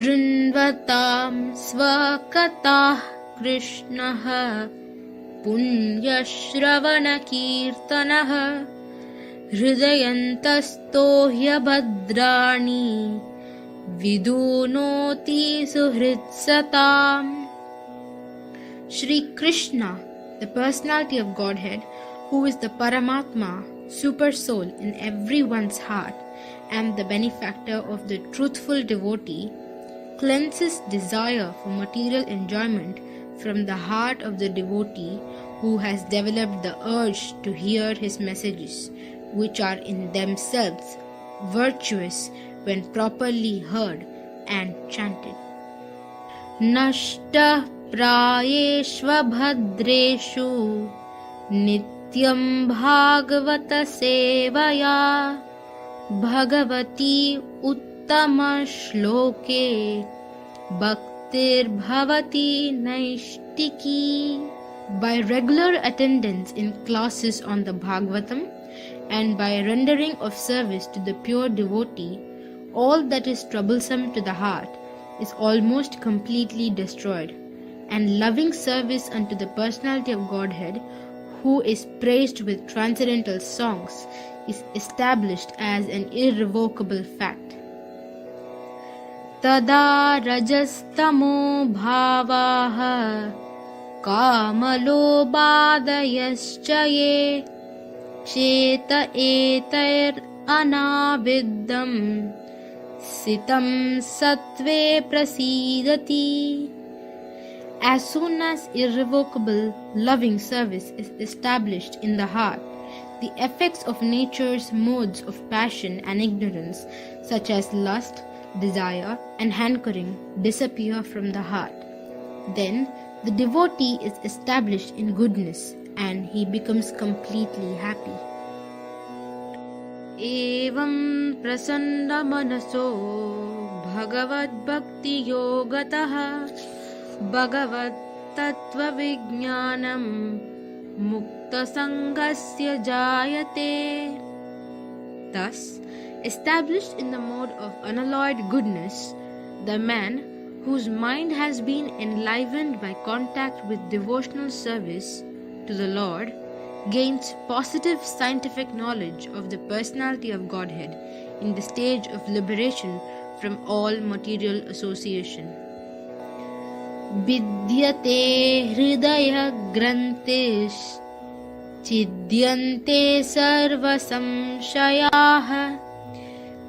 शृण्वतां स्वकथाः कृष्णः पुण्यश्रवणकीर्तनः हृदयन्तस्तो ह्यभद्राणि विदुनोति सुहृत्सताम्. Shri Krishna, the personality of Godhead, who is the Paramatma, super soul in everyone's heart and the benefactor of the truthful devotee, cleanses desire for material enjoyment from the heart of the devotee who has developed the urge to hear his messages, which are in themselves virtuous when properly heard and chanted. Nashtah प्रायेष्वभद्रेषु नित्यं भागवत सेवया Bhagwati उत्तमश्लोके भक्तिर्भवति नैष्टिकी. By regular attendance in classes on the Bhagavatam and by rendering of service to the pure devotee, all that is troublesome to the heart is almost completely destroyed, and loving service unto the personality of Godhead, who is praised with transcendental songs, is established as an irrevocable fact. Tada rajastamo bhavaha kamalobhadayascha ye cheta etair anaviddam sitam sattve prasidati. As soon as irrevocable loving service is established in the heart, the effects of nature's modes of passion and ignorance, such as lust, desire, and hankering, disappear from the heart. Then the devotee is established in goodness and he becomes completely happy. Evam prasanda manaso bhagavad bhakti yogataha Bhagavat Tattva Vijnanam Mukta Sanghasya Jayate. Thus, established in the mode of unalloyed goodness, the man whose mind has been enlivened by contact with devotional service to the Lord gains positive scientific knowledge of the personality of Godhead in the stage of liberation from all material association. Vidyate hridaya grantesh chidyante sarva samshayaha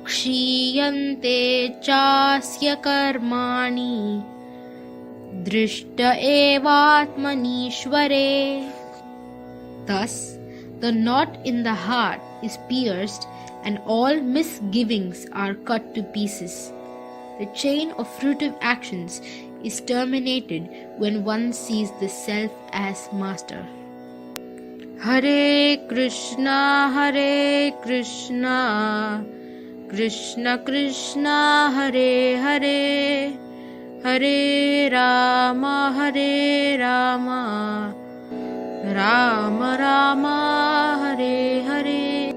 kshiyante chasya karmani drishta evatmanishvare. Thus, the knot in the heart is pierced and all misgivings are cut to pieces. The chain of fruitive actions is terminated when one sees the self as master. Hare Krishna, Krishna Krishna, Hare Hare, Hare Rama, Rama Rama, Hare Hare.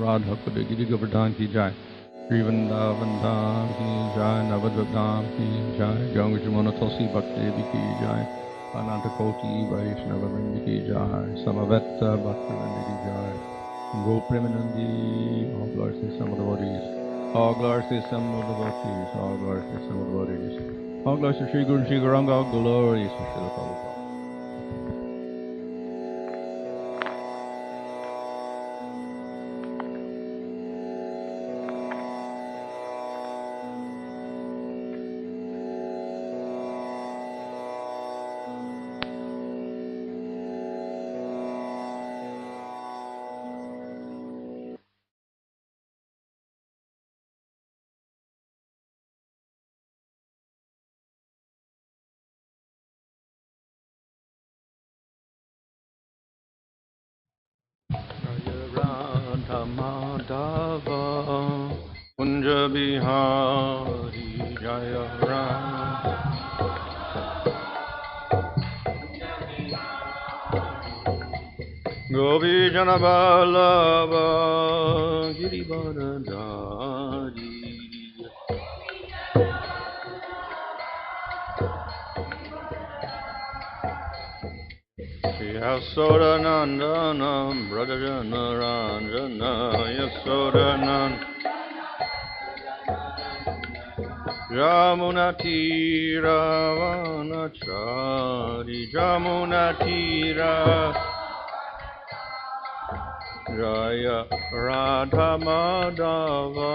Radha Kuda Giri Govardhan ki jai, Sri Vrindavan Dham ki jai, Navadvip Dham ki jai, Ganga Jamuna Tulsi Bhakti Devi ki jai, Ananta Koti Vaishnava Vrinda ki jai, Samaveta Bhakti Vrinda ki jai, Go Premanandi, all glories to some of the devotees, all glories to some of the devotees, all glories to some of the devotees, all glories to Sri Guru and Sri Gauranga, all glories to Srila Prabhupada. Madhava Kunja Bihari Jaya Ram Gopi Jana Vallabha Girivardhari Yasodanandanam Brajajana Ranjana Yasodanan Jamunatira Vanachari Jamunatira Jaya Radha Madhava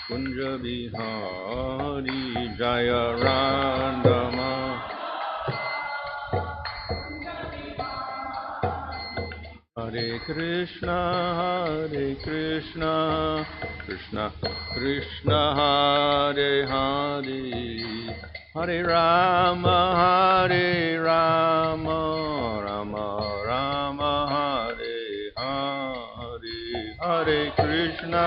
Kunja Bihari Jaya Radha Hare Krishna, Krishna Krishna, Hare Hare, Hare Rama, Rama Rama, Hare Hare, Hare Krishna.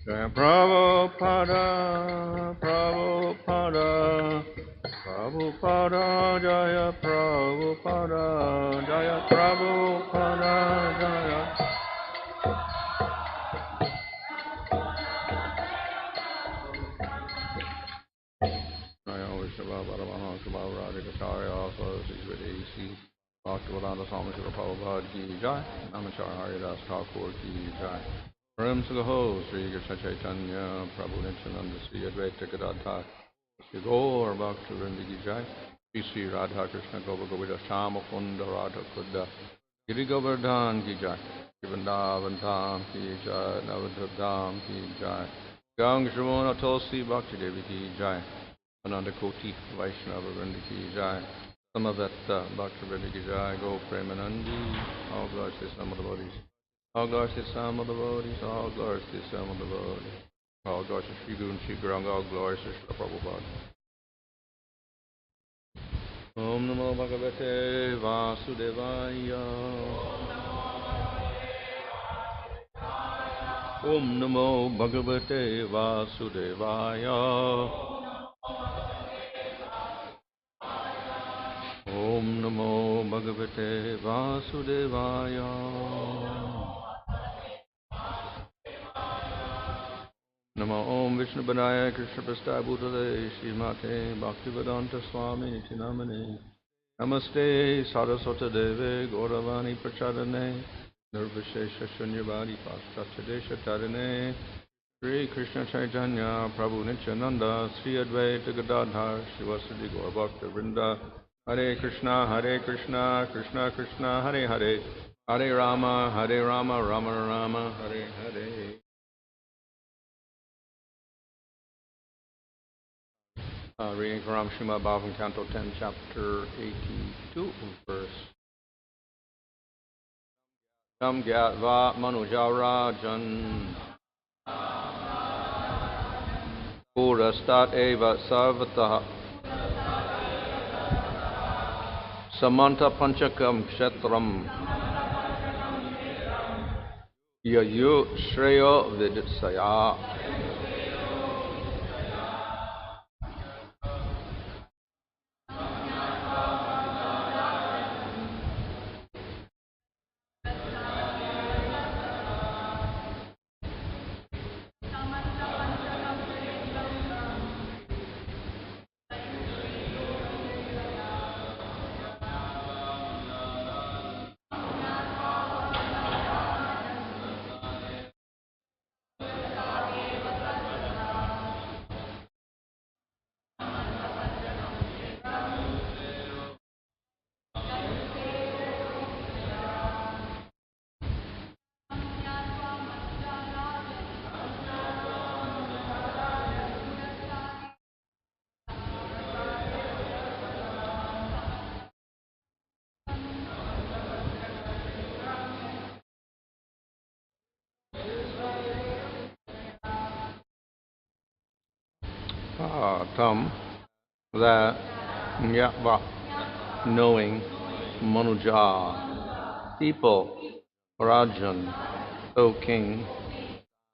Jaya Prabhupada, Prabhupada, Prabhupada, Jaya Prabhupada, Jaya Prabhupada, Jaya. Jaya Vishava Paramaha Subhava Radhikacharya, also Sri A.C. Bhaktivedanta Swami Srila Prabhupada Ki Jai, Namacharya Haridas Thakur Ki Jai. Param Sagaho, Sri Krishna Chaitanya, Prabhu Nityananda, Sri Advaita Gadadhar, Sri Gaur Bhaktivinoda Ki Jai, Sri Radha Krishna Gopa Govida Shama Kunda Radha Kunda, Giri Govardhan Ki Jai, Vrindavan Dham Ki Jai, Navadha Dham Ki Jai, Gang Shravana Tulsi Bhakti Devi Ki Jai, Ananda Koti Vaishnava Vrinda Ki Jai, Samavetta Bhaktivinoda Ki Jai, Go Premanandi, all glories to some of the bodies. All glories to some of the devotees, all glories to some of the devotees. All glories to Sri Guru and Sri Guranga, all glories to Srila Prabhupada. Om Namo Bhagavate Vasudevaya. Om Namo Bhagavate Vasudevaya. Om Namo Bhagavate Vasudevaya. Namo Om Vishnu Banaya Krishna Prasthaya Bhutale Srimate Bhaktivedanta Swami Niti Namane Namaste Saraswata Deve Gauravani Prachadane Nirvishesha Shunyavadi Paschatadesha Tarane Sri Krishna Chaitanya Prabhu Nityananda Sri Advaita Gadadhar Shivasadi Gaur Bhakta Vrinda Hare Krishna Krishna Krishna Hare Hare Hare Rama Rama Rama Hare Hare. Reading from Srimad Bhagavatam, Canto 10, Chapter 82, verse Tam Gyatva Manujarajan Purastat Eva Sarvataha Samanta Panchakam Kshetram Yayu Shreya Viditsaya. Tam, that Nyatva, knowing Manuja, people, Rajan, O king,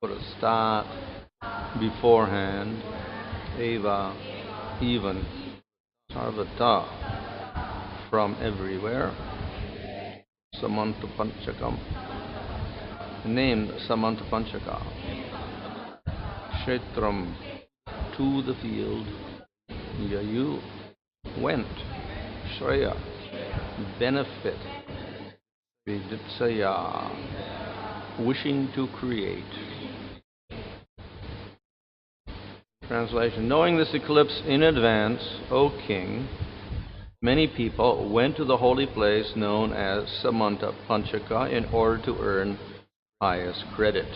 put a start beforehand, Eva, even, Sarvata, from everywhere, Samantapanchakam, named Samantapanchaka, Kshetram, to the field, Yayu, went, Shreya, benefit, Viditsaya, wishing to create. Translation: knowing this eclipse in advance, O king, many people went to the holy place known as Samanta Panchaka in order to earn highest credit.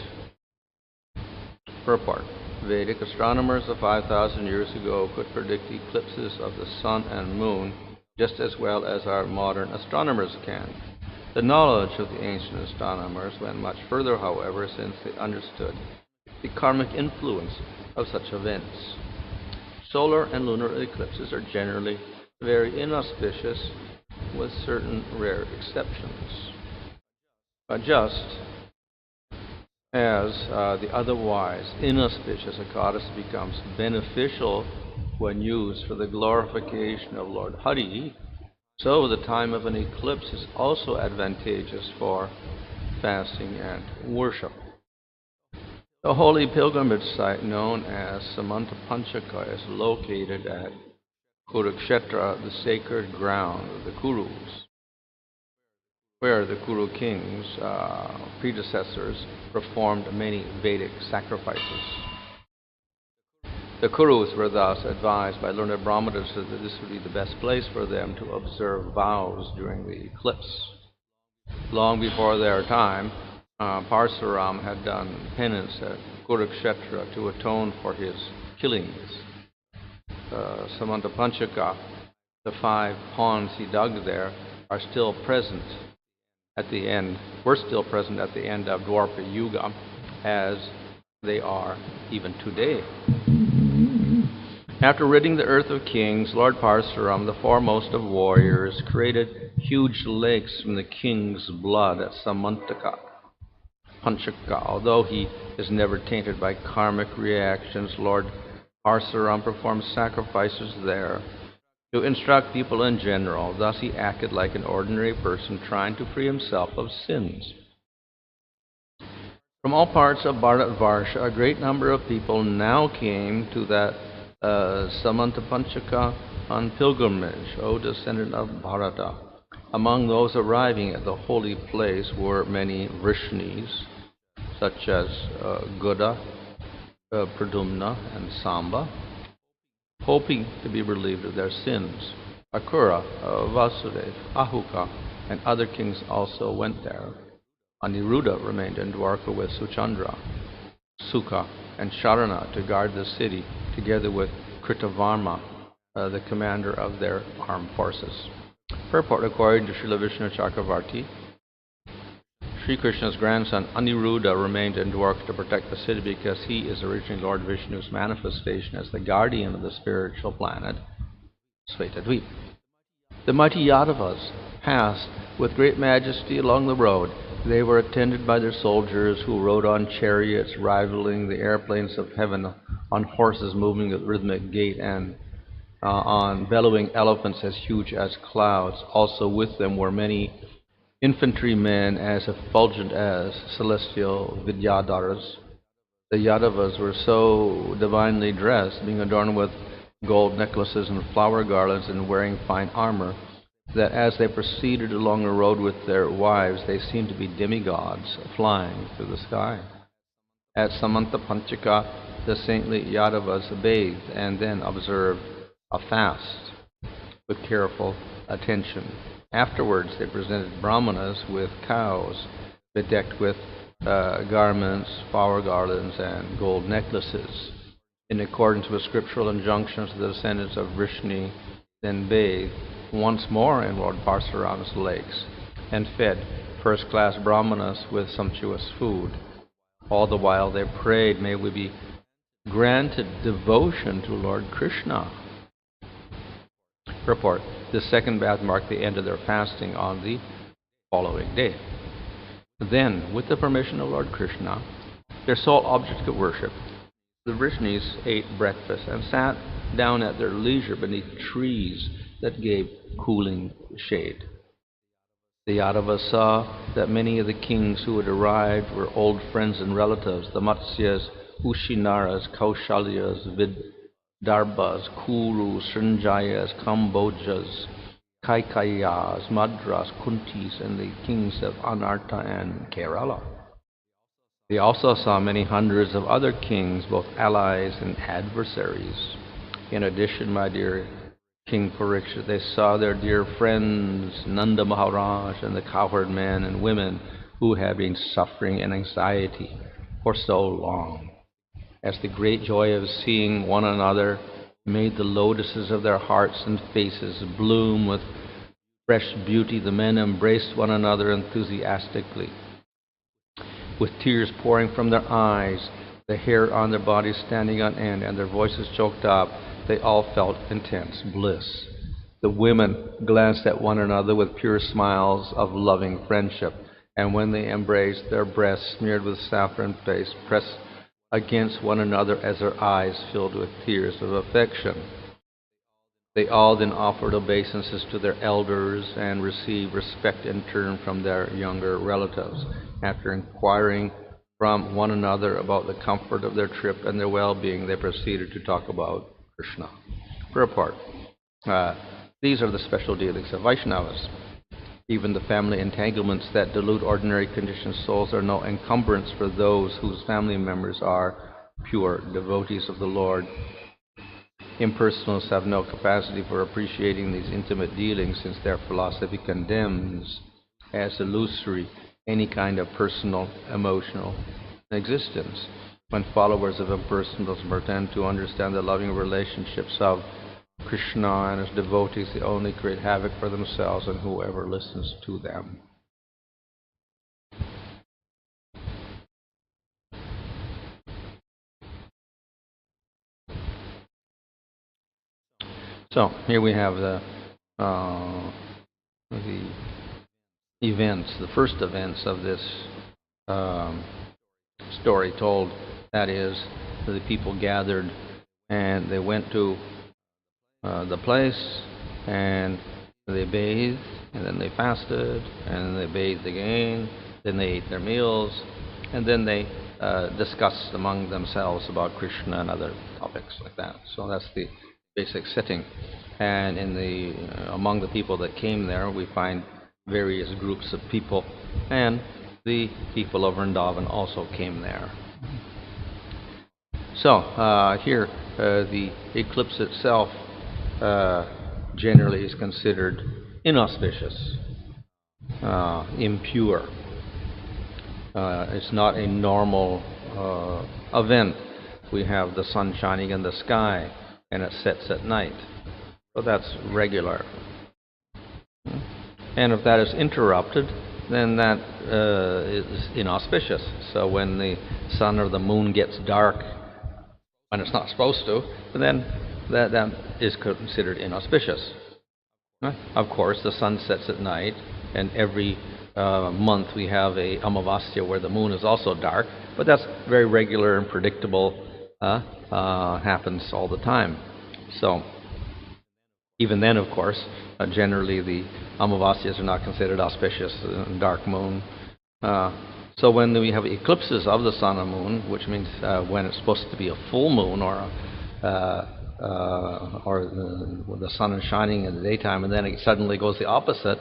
Purport: Vedic astronomers of 5,000 years ago could predict eclipses of the sun and moon just as well as our modern astronomers can. The knowledge of the ancient astronomers went much further, however, since they understood the karmic influence of such events. Solar and lunar eclipses are generally very inauspicious, with certain rare exceptions. But just as the otherwise inauspicious Ekadasi becomes beneficial when used for the glorification of Lord Hari, so the time of an eclipse is also advantageous for fasting and worship. The holy pilgrimage site known as Samanta Panchaka is located at Kurukshetra, the sacred ground of the Kurus, where the Kuru kings, predecessors, performed many Vedic sacrifices. The Kurus were thus advised by learned Brahmanas that this would be the best place for them to observe vows during the eclipse. Long before their time, Parsuram had done penance at Kurukshetra to atone for his killings. Samanta Panchaka, the 5 ponds he dug there, are still present at the end, were still present at the end of Dwaraka Yuga, as they are even today. After ridding the earth of kings, Lord Parsuram, the foremost of warriors, created huge lakes from the king's blood at Samantaka Panchaka. Although he is never tainted by karmic reactions, Lord Parsuram performed sacrifices there to instruct people in general. Thus he acted like an ordinary person trying to free himself of sins. From all parts of Bharatvarsha, a great number of people now came to that Samanta Panchaka on pilgrimage, O descendant of Bharata. Among those arriving at the holy place were many Vrishnis, such as Guda, Pradumna, and Samba, hoping to be relieved of their sins. Akura, Vasudeva, Ahuka, and other kings also went there. Aniruddha remained in Dwaraka with Suchandra, Sukha, and Sharana to guard the city, together with Kritavarma, the commander of their armed forces. Purport: according to Srila Vishnu Chakravarti, Sri Krishna's grandson Aniruddha remained in Dwaraka to protect the city because he is originally Lord Vishnu's manifestation as the guardian of the spiritual planet, Svetadvip. The mighty Yadavas passed with great majesty along the road. They were attended by their soldiers who rode on chariots rivaling the airplanes of heaven, on horses moving at rhythmic gait, and on bellowing elephants as huge as clouds. Also with them were many infantrymen as effulgent as celestial Vidyadharas. The Yadavas were so divinely dressed, being adorned with gold necklaces and flower garlands and wearing fine armor, that as they proceeded along the road with their wives, they seemed to be demigods flying through the sky. At Samanta Panchaka, the saintly Yadavas bathed and then observed a fast with careful attention. Afterwards, they presented brahmanas with cows bedecked with garments, flower garlands, and gold necklaces. In accordance with scriptural injunctions, the descendants of Vrishni then bathed once more in Lord Parsuram's lakes and fed first-class brahmanas with sumptuous food. All the while they prayed, "May we be granted devotion to Lord Krishna. Purport: the second bath marked the end of their fasting on the following day. Then, with the permission of Lord Krishna, their sole object of worship, the Vrishnis ate breakfast and sat down at their leisure beneath trees that gave cooling shade. The Yadavas saw that many of the kings who had arrived were old friends and relatives, the Matsyas, Ushinaras, Kaushalyas, Vidarbhas, Kurus, Srinjayas, Kambojas, Kaikayas, Madras, Kuntis, and the kings of Anarta and Kerala. They also saw many hundreds of other kings, both allies and adversaries. In addition, my dear King Parikshit, they saw their dear friends Nanda Maharaj and the cowherd men and women who had been suffering in anxiety for so long. As the great joy of seeing one another made the lotuses of their hearts and faces bloom with fresh beauty, the men embraced one another enthusiastically. With tears pouring from their eyes, the hair on their bodies standing on end, and their voices choked up, they all felt intense bliss. The women glanced at one another with pure smiles of loving friendship, and when they embraced, their breasts smeared with saffron paste pressed against one another as their eyes filled with tears of affection. They all then offered obeisances to their elders and received respect in turn from their younger relatives. After inquiring from one another about the comfort of their trip and their well-being, they proceeded to talk about Krishna. Purport: these are the special dealings of Vaishnavas. Even the family entanglements that delude ordinary conditioned souls are no encumbrance for those whose family members are pure devotees of the Lord. Impersonalists have no capacity for appreciating these intimate dealings, since their philosophy condemns as illusory any kind of personal, emotional existence. When followers of impersonalism pretend to understand the loving relationships of Krishna and his devotees, they only create havoc for themselves and whoever listens to them. So here we have the events, the first events of this story told. That is, the people gathered and they went to the place and they bathed, and then they fasted, and then they bathed again, then they ate their meals, and then they discussed among themselves about Krishna and other topics like that. So that's the basic setting. And in among the people that came there, we find various groups of people, and the people of Vrindavan also came there. So here, the eclipse itself generally is considered inauspicious, impure. It's not a normal event. We have the sun shining in the sky, and it sets at night. So that's regular. And if that is interrupted, then that is inauspicious. So when the sun or the moon gets dark when it's not supposed to, then that is considered inauspicious. Of course, the sun sets at night, and every month we have a Amavasya where the moon is also dark, but that's very regular and predictable, happens all the time. So even then, of course, generally the Amavasyas are not considered auspicious, dark moon. So when we have eclipses of the sun and moon, which means when it's supposed to be a full moon or the sun is shining in the daytime and then it suddenly goes the opposite,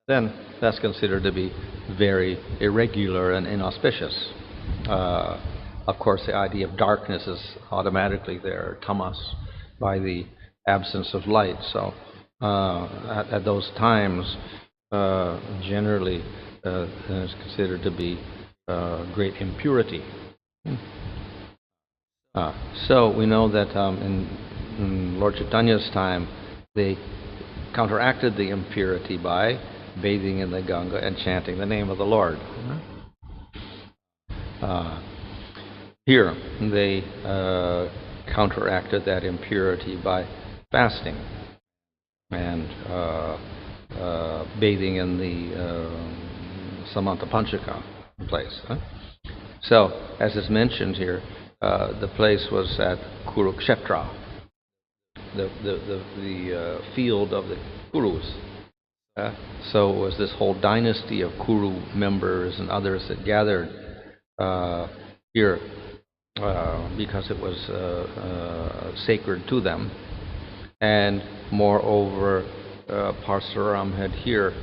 then that's considered to be very irregular and inauspicious. Of course, the idea of darkness is automatically there, tamas, by the absence of light. So at those times, generally, it's considered to be great impurity. So we know that in Lord Chaitanya's time, they counteracted the impurity by bathing in the Ganga and chanting the name of the Lord. here they counteracted that impurity by fasting and bathing in the Samanta Panchaka place. So, as is mentioned here, the place was at Kurukshetra, the field of the Kurus. So it was this whole dynasty of Kuru members and others that gathered here because it was sacred to them. And moreover, Parsuram had here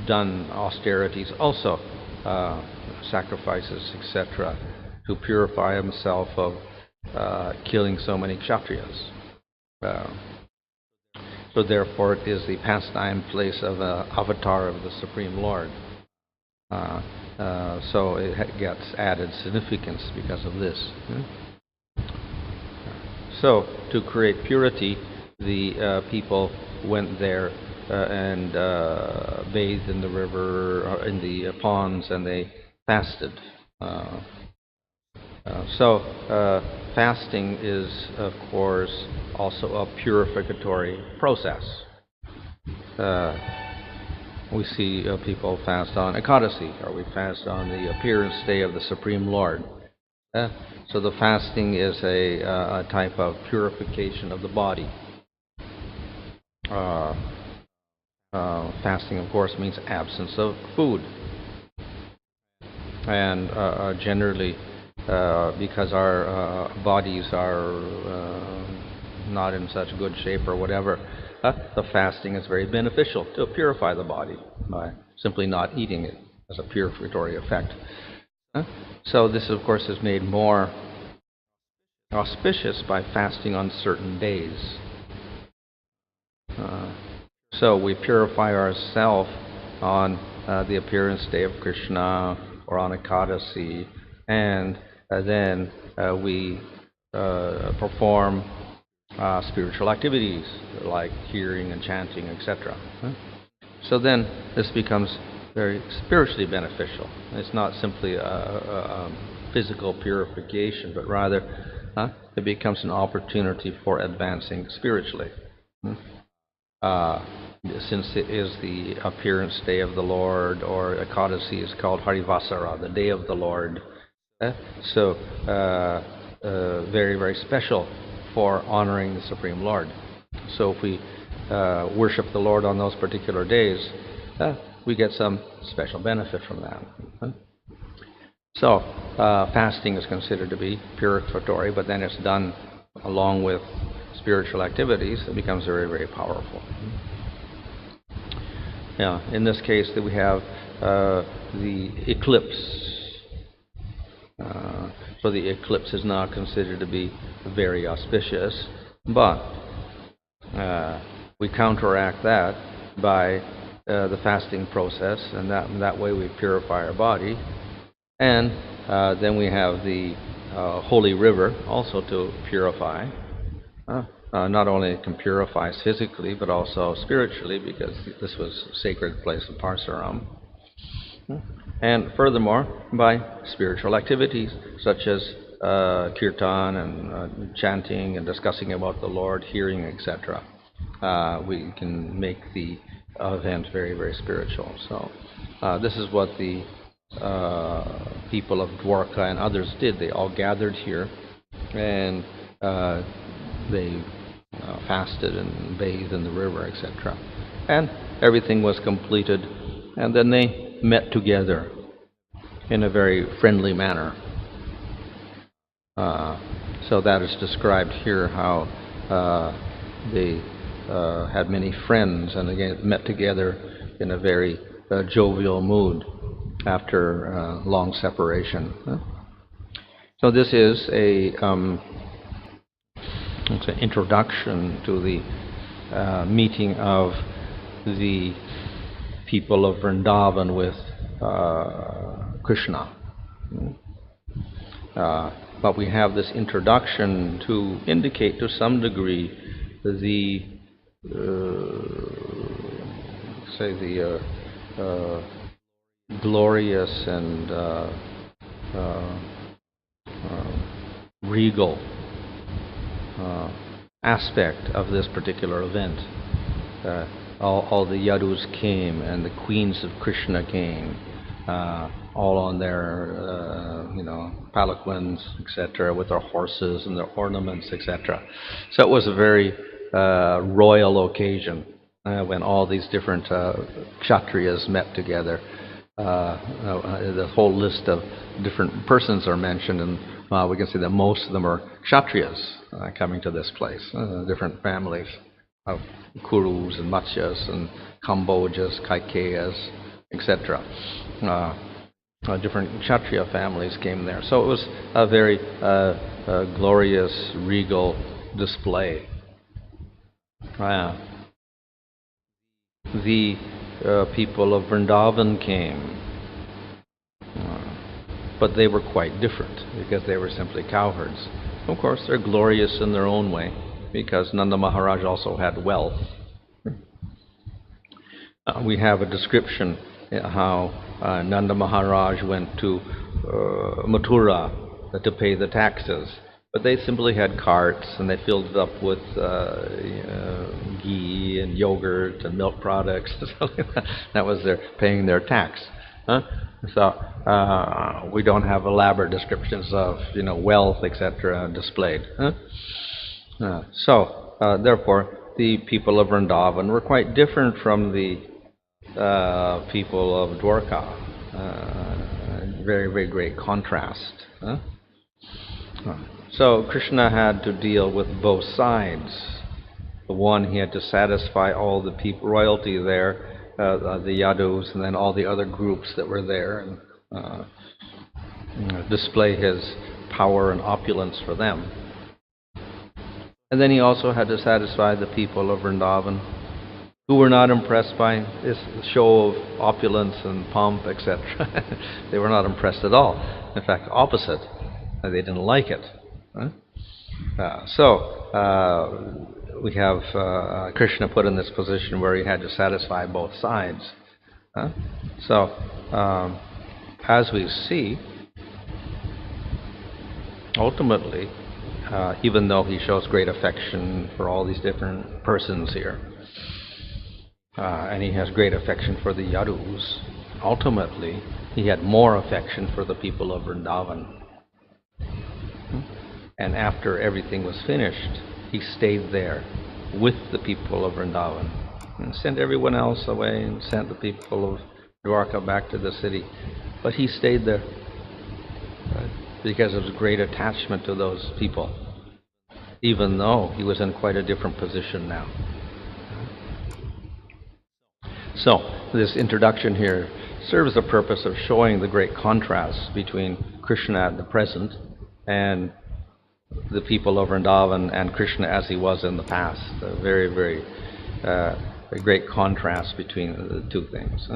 done austerities also, sacrifices, etc., to purify himself of killing so many kshatriyas. So therefore it is the pastime place of an avatar of the Supreme Lord. So it gets added significance because of this. So to create purity, the people went there and bathed in the river, or in the ponds, and they fasted. So fasting is, of course, also a purificatory process. We see people fast on Ekadasi, or we fast on the appearance day of the Supreme Lord. So the fasting is a type of purification of the body. Fasting, of course, means absence of food. And generally, because our bodies are not in such good shape or whatever, the fasting is very beneficial to purify the body by simply not eating it as a purificatory effect. So this, of course, is made more auspicious by fasting on certain days. So we purify ourselves on the appearance day of Krishna or on Ekadasi, and then we perform spiritual activities like hearing and chanting, etc. So then this becomes very spiritually beneficial. It's not simply a physical purification, but rather it becomes an opportunity for advancing spiritually. Since it is the appearance day of the Lord, or Ekadasi is called Harivasara, the day of the Lord. So very, very special for honoring the Supreme Lord. So if we worship the Lord on those particular days, we get some special benefit from that. So fasting is considered to be purificatory, but then it's done along with spiritual activities. It becomes very, very powerful. Yeah, in this case, that we have the eclipse. So the eclipse is now considered to be very auspicious, but we counteract that by the fasting process, and that way we purify our body. And then we have the holy river also to purify. Not only it can purify us physically, but also spiritually, because this was a sacred place of Parsuram. And furthermore, by spiritual activities such as kirtan and chanting and discussing about the Lord, hearing, etc. We can make the event very, very spiritual. So this is what the people of Dwaraka and others did. They all gathered here, and they fasted and bathed in the river, etc. And everything was completed, and then they met together in a very friendly manner. So that is described here, how they had many friends and again met together in a very jovial mood after long separation. So this is it's an introduction to the meeting of the people of Vrindavan with Krishna. But we have this introduction to indicate to some degree the glorious and regal aspect of this particular event. All the Yadus came, and the queens of Krishna came, all on their, palanquins, etc., with their horses and their ornaments, etc. So it was a very royal occasion when all these different kshatriyas met together. The whole list of different persons are mentioned, and we can see that most of them are kshatriyas coming to this place, different families of Kurus and Matsyas and Kambojas, Kaikeyas, etc. Different kshatriya families came there. So it was a very glorious, regal display. The people of Vrindavan came, but they were quite different because they were simply cowherds. Of course, they're glorious in their own way because Nanda Maharaj also had wealth. We have a description how Nanda Maharaj went to Mathura to pay the taxes, but they simply had carts and they filled it up with ghee and yogurt and milk products. That was their paying their tax. So we don't have elaborate descriptions of wealth, etc. displayed. So therefore, the people of Vrindavan were quite different from the people of Dwaraka. Very, very great contrast. So Krishna had to deal with both sides. The one, he had to satisfy all the royalty there, the Yadus, and then all the other groups that were there, and display his power and opulence for them. And then he also had to satisfy the people of Vrindavan, who were not impressed by this show of opulence and pomp, etc. They were not impressed at all. In fact, opposite. They didn't like it. We have Krishna put in this position where he had to satisfy both sides. As we see, ultimately, even though he shows great affection for all these different persons here, and he has great affection for the Yadus, ultimately he had more affection for the people of Vrindavan. And after everything was finished, he stayed there with the people of Vrindavan and sent everyone else away and sent the people of Dwaraka back to the city. But he stayed there because of his great attachment to those people, even though he was in quite a different position now. So this introduction here serves the purpose of showing the great contrast between Krishna at the present and the people of Vrindavan and Krishna as he was in the past. A very, very a great contrast between the two things.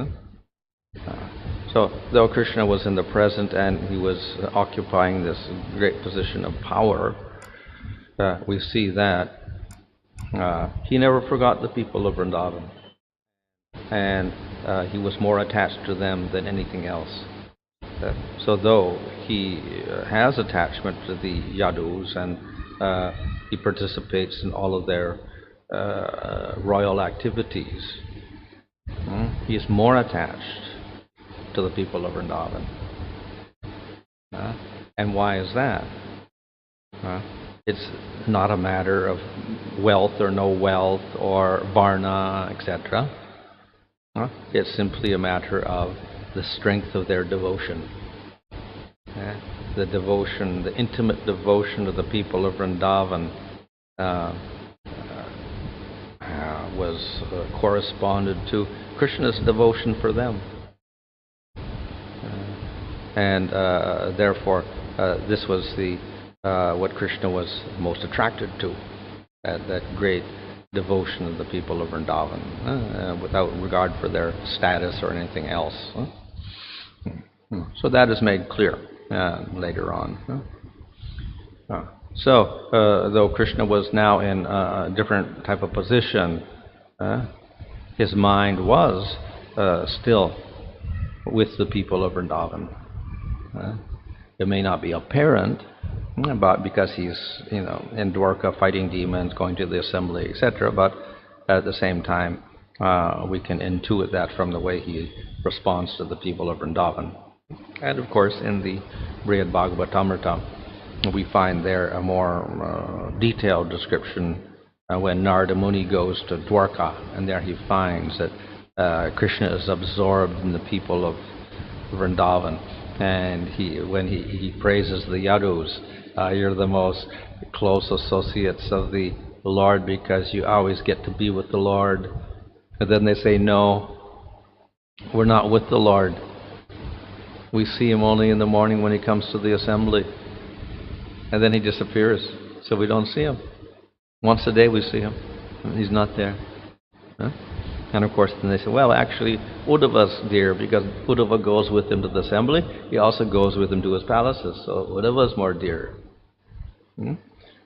So though Krishna was in the present and he was occupying this great position of power, we see that he never forgot the people of Vrindavan, and he was more attached to them than anything else. So though he has attachment to the Yadus and he participates in all of their royal activities, he is more attached to the people of Vrindavan. And why is that? It's not a matter of wealth or no wealth or varna, etc. It's simply a matter of the strength of their devotion. The devotion, the intimate devotion of the people of Vrindavan was corresponded to Krishna's devotion for them. And therefore, this was what Krishna was most attracted to, that great devotion of the people of Vrindavan, without regard for their status or anything else. So that is made clear later on. Though Krishna was now in a different type of position, his mind was still with the people of Vrindavan. It may not be apparent, but because he's, in Dwaraka fighting demons, going to the assembly, etc. But at the same time, we can intuit that from the way he responds to the people of Vrindavan. And of course, in the Brihad Bhagavatamrita, we find there a more detailed description when Narada Muni goes to Dwaraka, and there he finds that Krishna is absorbed in the people of Vrindavan. And when he praises the Yadus, you're the most close associates of the Lord because you always get to be with the Lord. And then they say, no, we're not with the Lord. We see him only in the morning when he comes to the assembly. And then he disappears, so we don't see him. Once a day we see him, and he's not there. Huh? And of course, then they say, well, actually, Uddhava's dear, because Uddhava goes with him to the assembly. He also goes with him to his palaces, so Uddhava's more dear.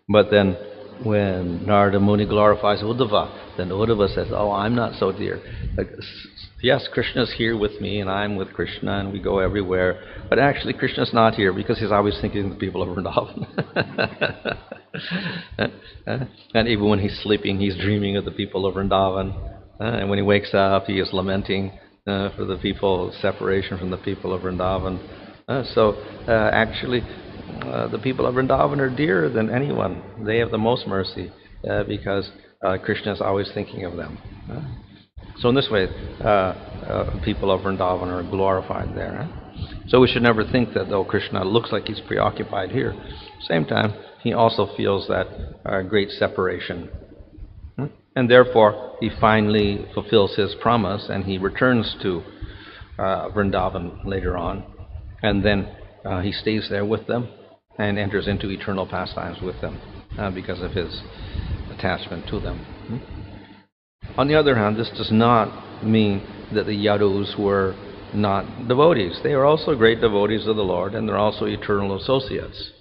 But then, when Narada Muni glorifies Uddhava, then Uddhava says, oh, I'm not so dear. Like, yes, Krishna's here with me, and I'm with Krishna, and we go everywhere. But actually, Krishna's not here, because he's always thinking of the people of Vrindavan. And even when he's sleeping, he's dreaming of the people of Vrindavan. And when he wakes up, he is lamenting for the people, separation from the people of Vrindavan. Actually, the people of Vrindavan are dearer than anyone. They have the most mercy because Krishna is always thinking of them. So in this way, people of Vrindavan are glorified there. So we should never think that though Krishna looks like he's preoccupied here, same time, he also feels that great separation. And therefore, he finally fulfills his promise and he returns to Vrindavan later on. And then he stays there with them and enters into eternal pastimes with them because of his attachment to them. On the other hand, this does not mean that the Yadus were not devotees. They are also great devotees of the Lord, and they're also eternal associates.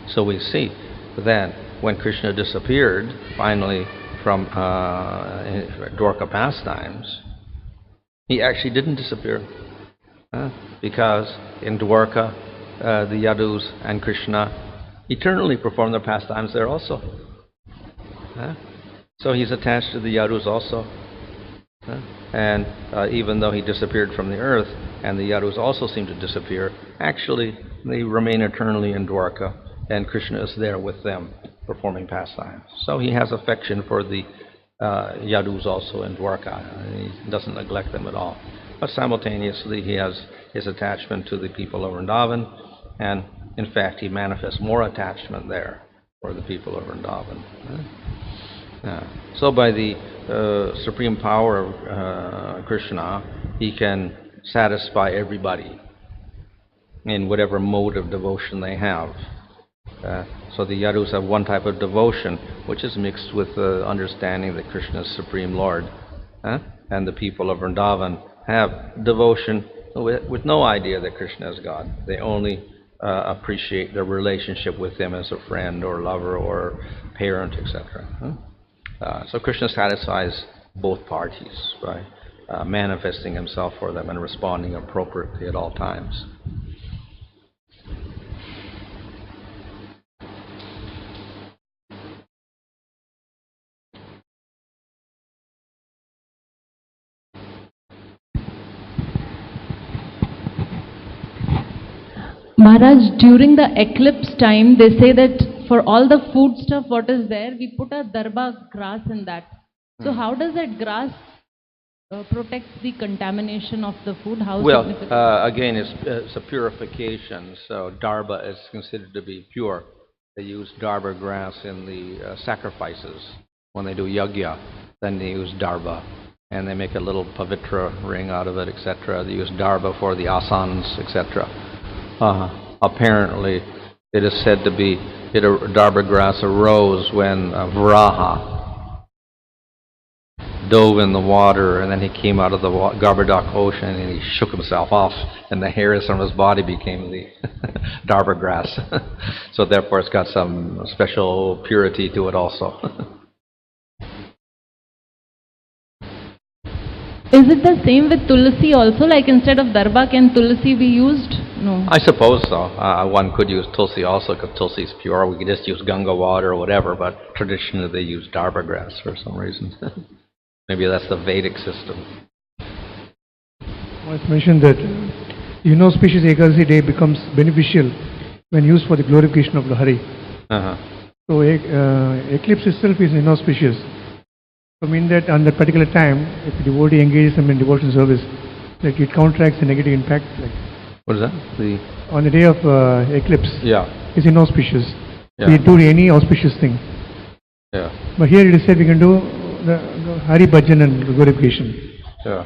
So we see that when Krishna disappeared, finally, from Dwaraka pastimes, he actually didn't disappear. Because in Dwaraka, the Yadus and Krishna eternally perform their pastimes there also. So he's attached to the Yadus also. And even though he disappeared from the earth, and the Yadus also seem to disappear, actually they remain eternally in Dwaraka, and Krishna is there with them, performing pastimes. So he has affection for the Yadus also in Dwaraka. He doesn't neglect them at all. But simultaneously he has his attachment to the people of Vrindavan, and in fact he manifests more attachment there for the people of Vrindavan. So by the supreme power of Krishna, he can satisfy everybody in whatever mode of devotion they have. So the Yadus have one type of devotion, which is mixed with the understanding that Krishna is Supreme Lord. And the people of Vrindavan have devotion with no idea that Krishna is God. They only appreciate their relationship with him as a friend or lover or parent, etc. So Krishna satisfies both parties by manifesting himself for them and responding appropriately at all times. Maharaj, during the eclipse time, they say that for all the food stuff what is there, we put a darba grass in that. So how does that grass protect the contamination of the food? Again, it's a purification. So darba is considered to be pure. They use darba grass in the sacrifices. When they do yagya, then they use darba. And they make a little pavitra ring out of it, etc. They use darba for the asanas, etc. Apparently, it is said to be darba grass arose when Varaha dove in the water, and then he came out of the Garbhodak ocean and he shook himself off, and the hairs from his body became the darba grass. So therefore, it's got some special purity to it also. Is it the same with tulsi also? Like instead of darba, can tulsi be used? no? I suppose so. One could use Tulsi also, because Tulsi is pure. We could just use Ganga water or whatever, but traditionally they use Darba grass for some reason. Maybe that's the Vedic system. It's mentioned that inauspicious Ekadasi day becomes beneficial when used for the glorification of the Hari. So eclipse itself is inauspicious. So mean that on that particular time, if the devotee engages them in devotional service, like it counteracts the negative impact. Like What is that? on the day of eclipse, Yeah. it's inauspicious. Yeah. We do any auspicious thing. Yeah. But here it is said we can do the Hari Bhajan and glorification. Yeah.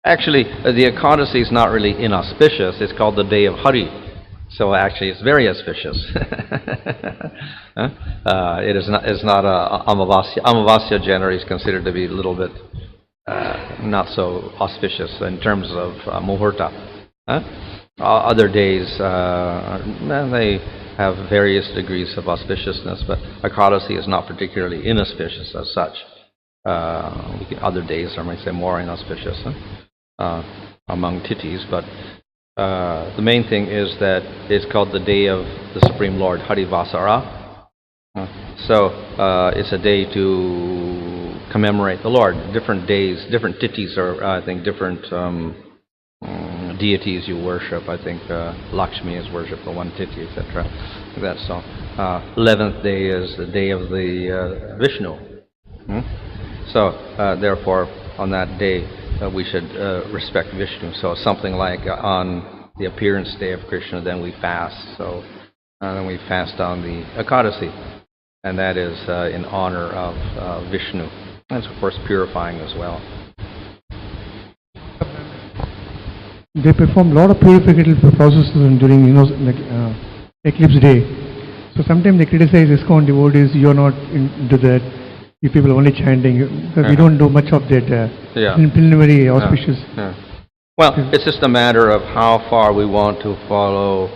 Actually, the Ekadasi is not really inauspicious. It's called the day of Hari. So actually, it's very auspicious. It is not. It's not a Amavasya. Amavasya generally is considered to be a little bit not so auspicious in terms of muhurta. Other days, they have various degrees of auspiciousness, but Ekadasi is not particularly inauspicious as such. Other days are, might say, more inauspicious among tithis, but the main thing is that it's called the day of the Supreme Lord, Harivasara. So it's a day to commemorate the Lord. Different days, different tithis are, I think, different deities you worship. I think Lakshmi is worshipped for one tithi, etc. Like that. So 11th day is the day of the Vishnu. So therefore, on that day, we should respect Vishnu. So something like on the appearance day of Krishna, then we fast. So then we fast on the Ekadasi, and that is in honor of Vishnu. And it's of course purifying as well. They perform a lot of purificative processes during eclipse day. So sometimes they criticize ISKCON devotees, you're not into that, you people are only chanting, because we don't do much of that preliminary auspicious. Well, it's just a matter of how far we want to follow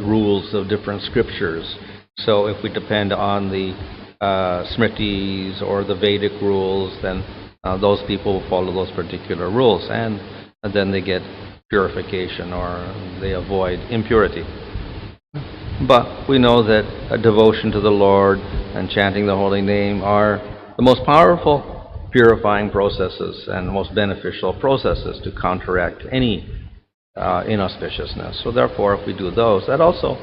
rules of different scriptures. So if we depend on the Smritis or the Vedic rules, then those people follow those particular rules, and then they get purification or they avoid impurity. But we know that devotion to the Lord and chanting the holy name are the most powerful purifying processes and most beneficial processes to counteract any inauspiciousness. So therefore, if we do those, that also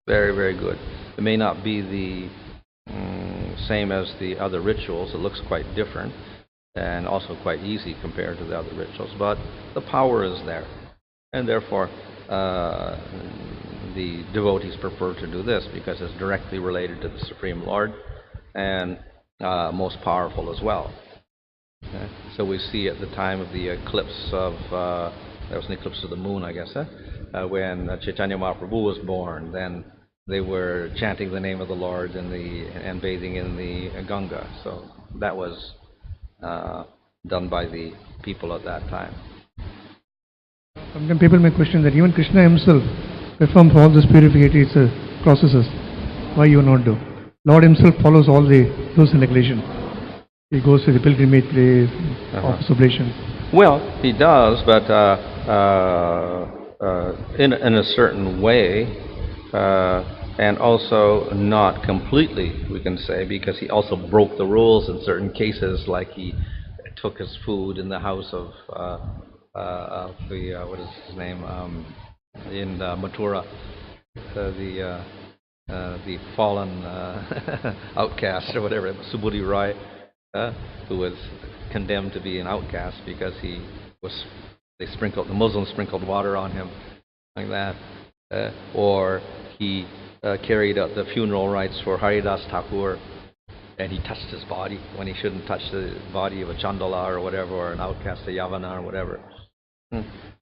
very, very good. It may not be the same as the other rituals. It looks quite different and also quite easy compared to the other rituals, but the power is there. And therefore, the devotees prefer to do this because it's directly related to the Supreme Lord and most powerful as well. Okay? So we see at the time of the eclipse of, there was an eclipse of the moon, I guess, when Chaitanya Mahaprabhu was born, then they were chanting the name of the Lord and bathing in the Ganga. So that was done by the people at that time. Sometimes people may question that even Krishna himself performs all those purificatory processes. Why you not do? Lord himself follows all those in regulation. He goes to the pilgrimage place, offers oblation. Well, he does, but in a certain way, and also not completely, we can say, because he also broke the rules in certain cases, like he took his food in the house of the what is his name in Mathura, the fallen outcast or whatever, Subudhi Rai, who was condemned to be an outcast because the Muslims sprinkled water on him, like that, or he carried out the funeral rites for Haridas Thakur, and he touched his body when he shouldn't touch the body of a Chandala or whatever, or an outcast, a Yavana or whatever.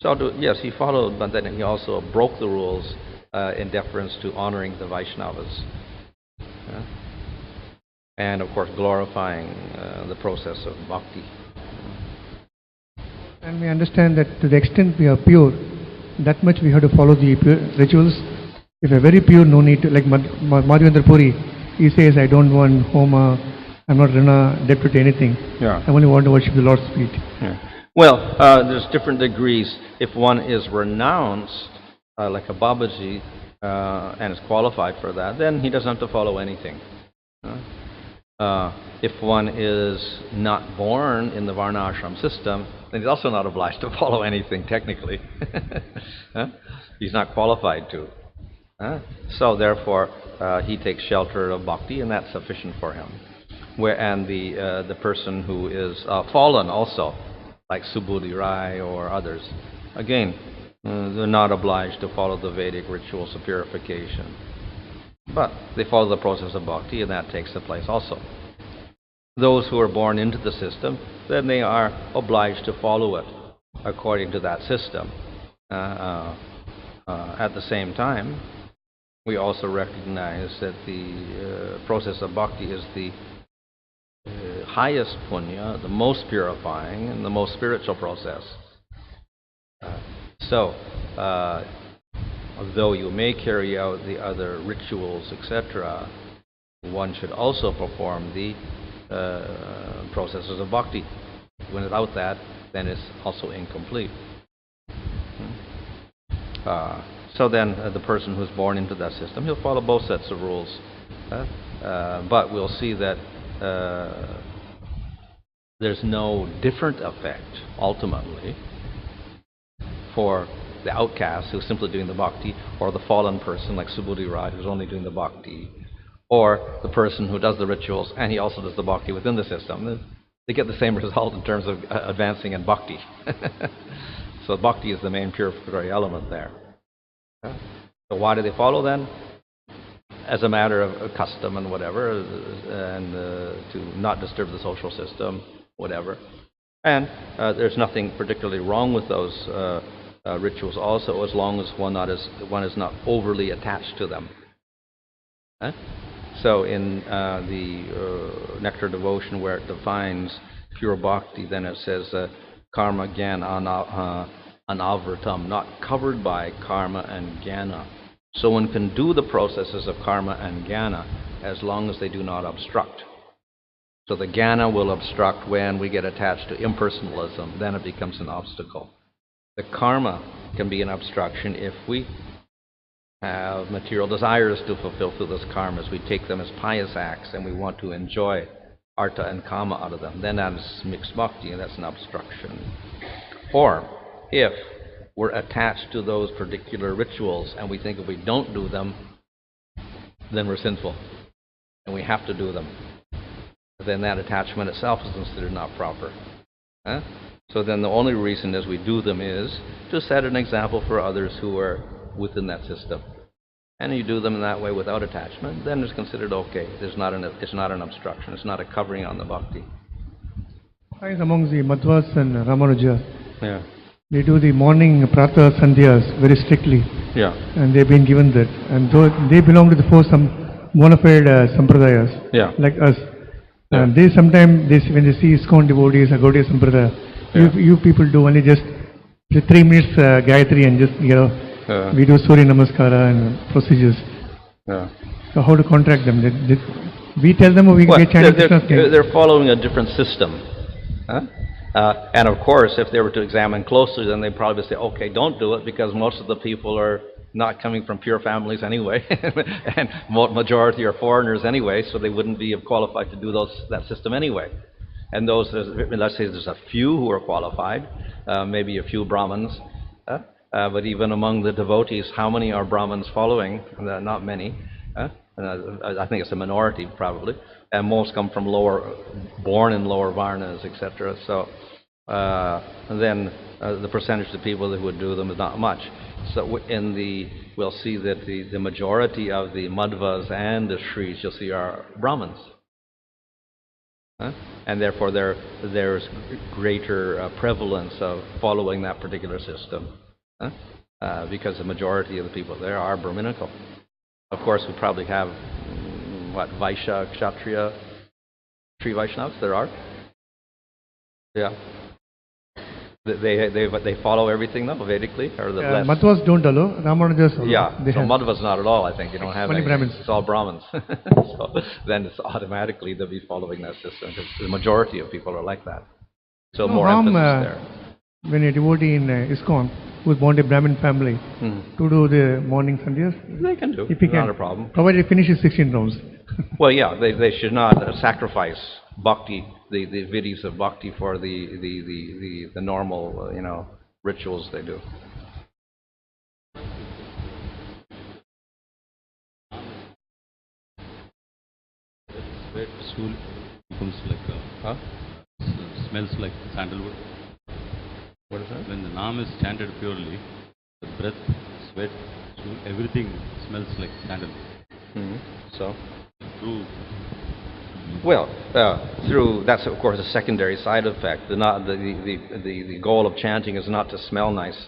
So yes, he followed, but then he also broke the rules in deference to honoring the Vaishnavas. And of course glorifying the process of bhakti. And we understand that to the extent we are pure, that much we have to follow the rituals. If we are very pure, no need to, like Madhavendra Puri, he says, I don't want Homa, I'm not Rana, debtor to anything. I only want to worship the Lord's feet. Well, there's different degrees. If one is renounced, like a Babaji, and is qualified for that, then he doesn't have to follow anything. If one is not born in the Varna ashram system, then he's also not obliged to follow anything technically. He's not qualified to. So therefore, he takes shelter of bhakti, and that's sufficient for him. And the person who is fallen also, like Subudhi Rai or others, again, they're not obliged to follow the Vedic rituals of purification. But they follow the process of bhakti, and that takes the place also. Those who are born into the system, then they are obliged to follow it according to that system. At the same time, we also recognize that the process of bhakti is the highest punya, the most purifying, and the most spiritual process. So, though you may carry out the other rituals, etc., one should also perform the processes of bhakti. Without that, then it's also incomplete. So then the person who's born into that system, he'll follow both sets of rules. But we'll see that there's no different effect, ultimately, for the outcast who's simply doing the bhakti, or the fallen person like Subudhi Rai who's only doing the bhakti, or the person who does the rituals and he also does the bhakti within the system. They get the same result in terms of advancing in bhakti. So bhakti is the main purificatory element there. So why do they follow then? As a matter of custom and whatever, and to not disturb the social system, whatever. And there's nothing particularly wrong with those rituals also, as long as one is not overly attached to them. So in the Nectar Devotion, where it defines pure bhakti, then it says karma jnana anavritam, not covered by karma and jnana. So one can do the processes of karma and jnana as long as they do not obstruct. So the jnana will obstruct when we get attached to impersonalism, then it becomes an obstacle. The karma can be an obstruction if we have material desires to fulfill through those karmas. We take them as pious acts and we want to enjoy artha and kama out of them. Then that is mixed bhakti, and that's an obstruction. Or if we're attached to those particular rituals and we think if we don't do them, then we're sinful and we have to do them, then that attachment itself is considered not proper. So then the only reason is we do them is to set an example for others who are within that system. And you do them in that way without attachment, then it's considered okay. It's not an obstruction. It's not a covering on the bhakti. Among the Madhvas and Ramanujas, yeah, they do the morning Pratha Sandhyas very strictly. Yeah. And they've been given that. And though they belong to the four bona fide sampradayas, yeah, like us. Yeah. And they sometimes, when they see ISKCON devotees, Gaudiya Sampradaya, yeah, you people do only just 3 minutes Gayatri and just, we do Surya Namaskara and procedures. Yeah. So how to contract them? We tell them we get China Krishna's name. They're following a different system. And of course, if they were to examine closely, then they'd probably say, okay, don't do it, because most of the people are not coming from pure families anyway, and majority are foreigners anyway, so they wouldn't be qualified to do that system anyway. And those, let's say there's a few who are qualified, maybe a few Brahmins, but even among the devotees, how many are Brahmins following? Not many. I think it's a minority probably, and most come from born in lower varnas, etc. So then the percentage of people who would do them is not much. So we'll see that the majority of the Madhvas and the Shris, you'll see, are Brahmins. And therefore there's greater prevalence of following that particular system, because the majority of the people there are Brahminical. Of course, we probably have, Vaishya, Kshatriya, Sri Vaishnavas, there are. Yeah. They follow everything though, Vedically, or the less. Madhvas don't allow, Ramanujas allow. Yeah, so Madhvas not at all, I think. You don't have only any. Brahmins. It's all Brahmins. So then it's automatically they'll be following that system, because the majority of people are like that. So more emphasis there. When a devotee in ISKCON, who's born in a Brahmin family to do the morning sandhyas? They can do. If he Not can, a problem. provided he finishes 16 rounds. Well, yeah, they should not sacrifice bhakti, the vidhis of bhakti for the normal, rituals they do. Sweat, stool becomes like smells like sandalwood. What is that? When the Nam is chanted purely, the breath, sweat, stool, everything smells like sandalwood. So? Through Well, that's of course a secondary side effect. The goal of chanting is not to smell nice.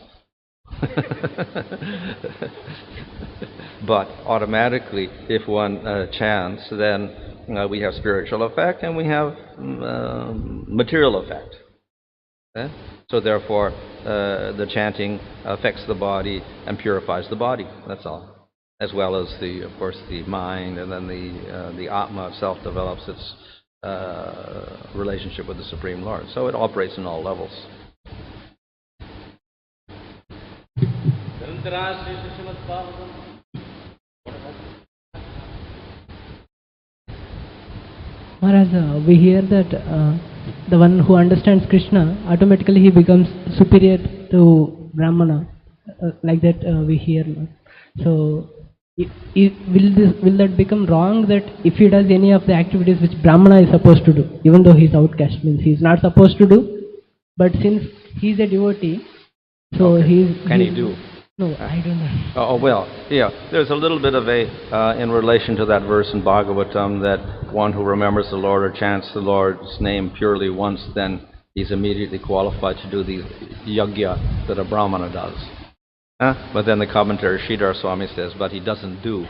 But automatically, if one chants, then we have spiritual effect and we have material effect. So therefore, the chanting affects the body and purifies the body. That's all. As well as of course, the mind, and then the Atma itself develops its relationship with the Supreme Lord. So it operates in all levels. Maharaj, we hear that the one who understands Krishna, automatically he becomes superior to Brahmana. Like that we hear. So, will that become wrong, that if he does any of the activities which Brahmana is supposed to do, even though he is outcast, means he is not supposed to do, but since he is a devotee, so Can he do? No, I don't know. Oh, well, yeah. There's a little bit of in relation to that verse in Bhagavatam, that one who remembers the Lord or chants the Lord's name purely once, then he's immediately qualified to do the yajna that a Brahmana does. But then the commentary, Sridhar Swami says, but he doesn't do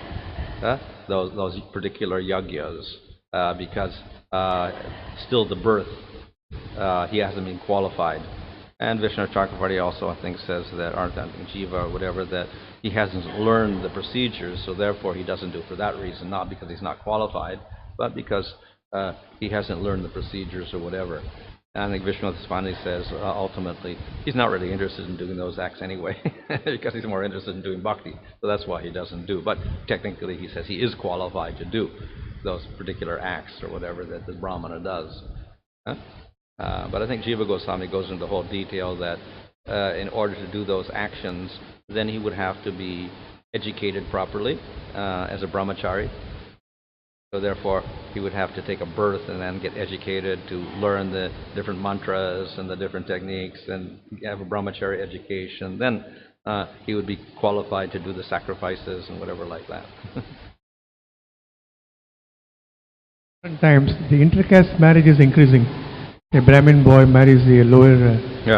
those particular yajnas because still the birth, he hasn't been qualified. And Vishnu Chakravarti also, I think, says that, or Jiva or whatever, that he hasn't learned the procedures, so therefore he doesn't do it for that reason, not because he's not qualified, but because he hasn't learned the procedures or whatever. And I think Vishnu finally says, ultimately, he's not really interested in doing those acts anyway, because he's more interested in doing bhakti, so that's why he doesn't do. But technically he says he is qualified to do those particular acts or whatever that the Brahmana does. But I think Jiva Goswami goes into the whole detail that in order to do those actions, then he would have to be educated properly as a brahmachari. So therefore, he would have to take a birth and then get educated to learn the different mantras and the different techniques and have a brahmachari education. Then he would be qualified to do the sacrifices and whatever like that. Sometimes the intercaste marriage is increasing. A Brahmin boy marries the lower,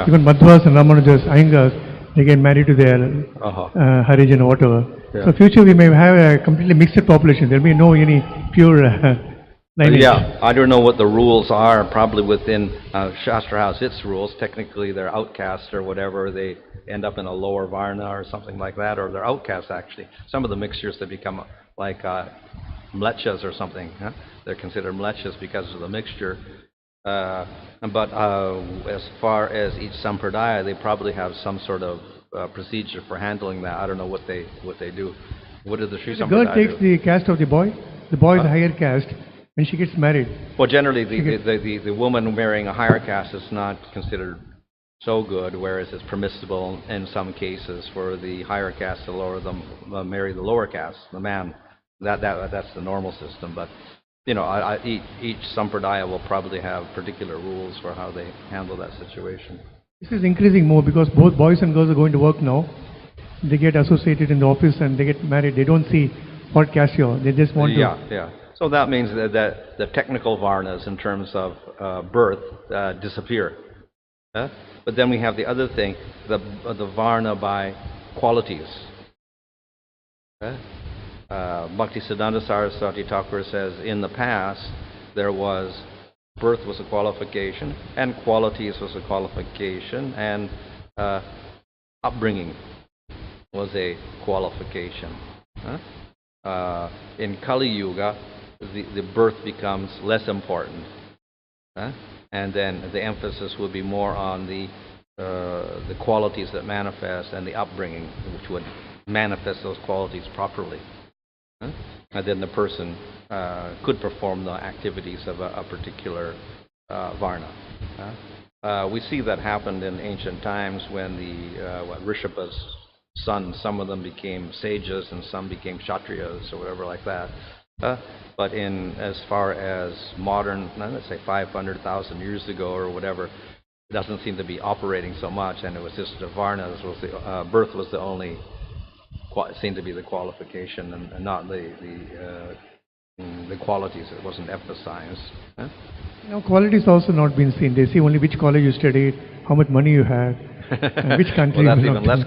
even Madhvas and Ramanujas, Iyengar, they get married to their Harijan or whatever. Yeah. So future we may have a completely mixed population. There will be no any pure lineage. Yeah, I don't know what the rules are. Probably within Shastra has its rules. Technically they're outcasts or whatever. They end up in a lower varna or something like that, or they're outcasts actually. Some of the mixtures they become like mlechas or something. They're considered mlechas because of the mixture. But as far as each sampradaya, they probably have some sort of procedure for handling that. I don't know what they do. What did the Sri Sampradaya do? The girl takes the caste of the boy. The boy is a higher caste, and she gets married. Well, generally, the woman marrying a higher caste is not considered so good, whereas it's permissible in some cases for the higher caste to marry the lower caste, the man. That's the normal system, but. Each sampradaya will probably have particular rules for how they handle that situation. This is increasing more because both boys and girls are going to work now. They get associated in the office and they get married. They don't see what caste you are. They just want to... Yeah. So that means that the technical varnas in terms of birth disappear. But then we have the other thing, the varna by qualities. Bhaktisiddhanta Saraswati Thakur says in the past there was birth was a qualification and qualities was a qualification and upbringing was a qualification. In Kali Yuga the birth becomes less important and then the emphasis will be more on the the qualities that manifest and the upbringing which would manifest those qualities properly. And then the person could perform the activities of a particular varna. We see that happened in ancient times when the Rishabha's sons, some of them became sages and some became kshatriyas or whatever like that. But as far as modern, let's say 500,000 years ago or whatever, it doesn't seem to be operating so much, and it was just the varnas, birth was the only, seemed to be the qualification, and not the qualities. It wasn't emphasized. Qualities also not been seen. They see only which college you studied, how much money you had, and which country. Well, that's you even less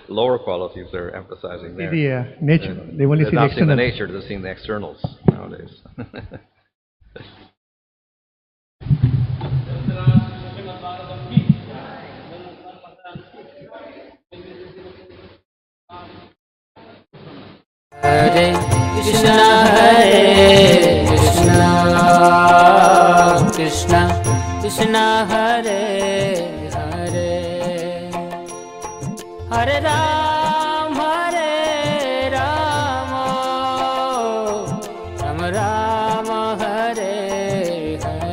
lower qualities they're emphasizing there. Yeah, nature. They only see the not seeing the external. nature, they're seeing the externals nowadays. Hare Krishna, Krishna Krishna, Hare Hare, Hare Ram, Ram Ram, Hare Hare.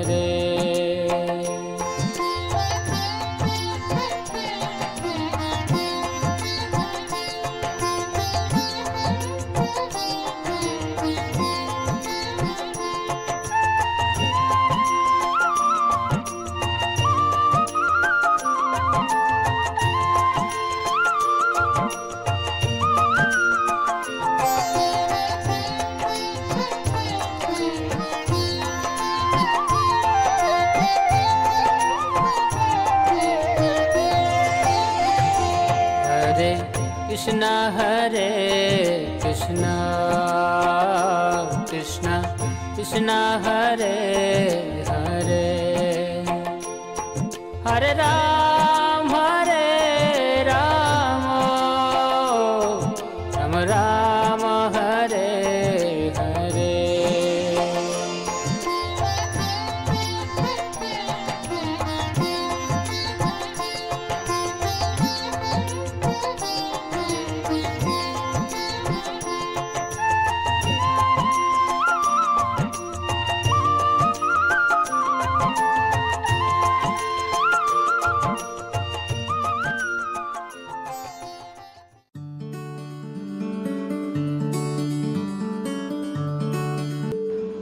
Krishna, Hare Krishna, Krishna Krishna, Hare Hare, Hare Ram, Ram Ram, Hare Hare.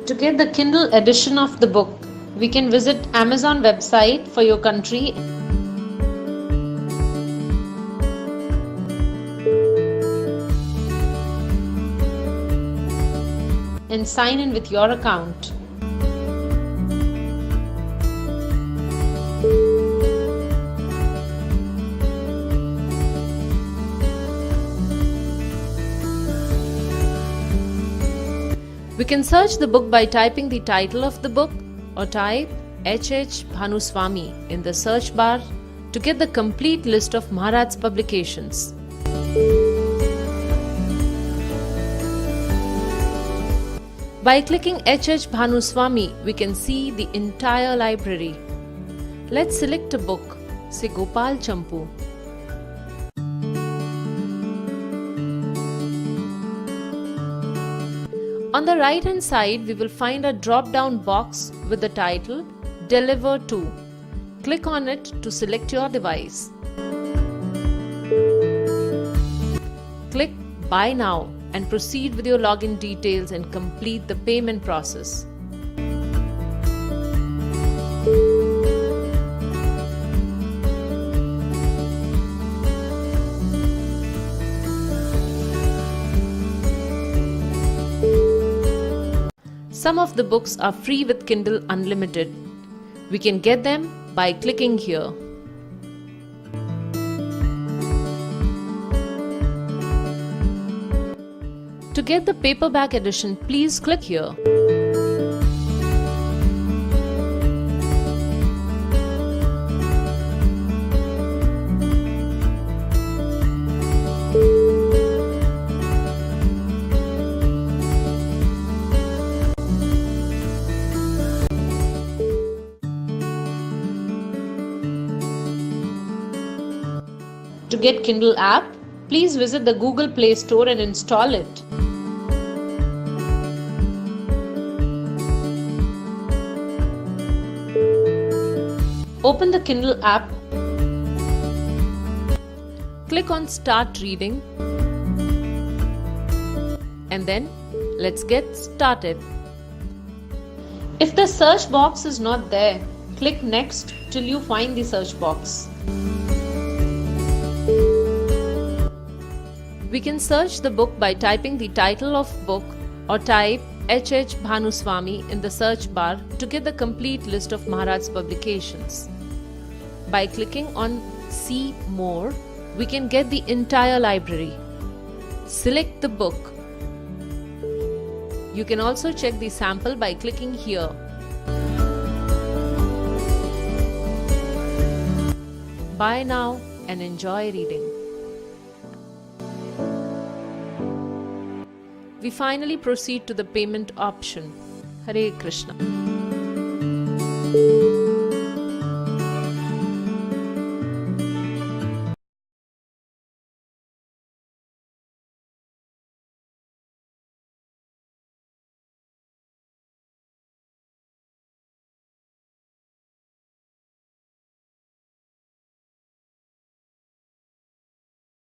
To get the Kindle edition of the book, we can visit Amazon website for your country and sign in with your account. We can search the book by typing the title of the book or type H.H. Bhanuswamy in the search bar to get the complete list of Maharaj's publications. By clicking H.H. Bhanuswamy, we can see the entire library. Let's select a book, say Gopal Champu. On the right hand side, we will find a drop-down box with the title Deliver To. Click on it to select your device. Click Buy Now and proceed with your login details and complete the payment process. Some of the books are free with Kindle Unlimited. We can get them by clicking here. To get the paperback edition, please click here. To get Kindle app, please visit the Google Play Store and install it. Open the Kindle app. Click on Start Reading. And then let's get started. If the search box is not there, click Next till you find the search box. We can search the book by typing the title of book or type H.H. Bhanuswamy in the search bar to get the complete list of Maharaj's publications. By clicking on See More, we can get the entire library. Select the book. You can also check the sample by clicking here. Bye now and enjoy reading. We finally proceed to the payment option. Hare Krishna.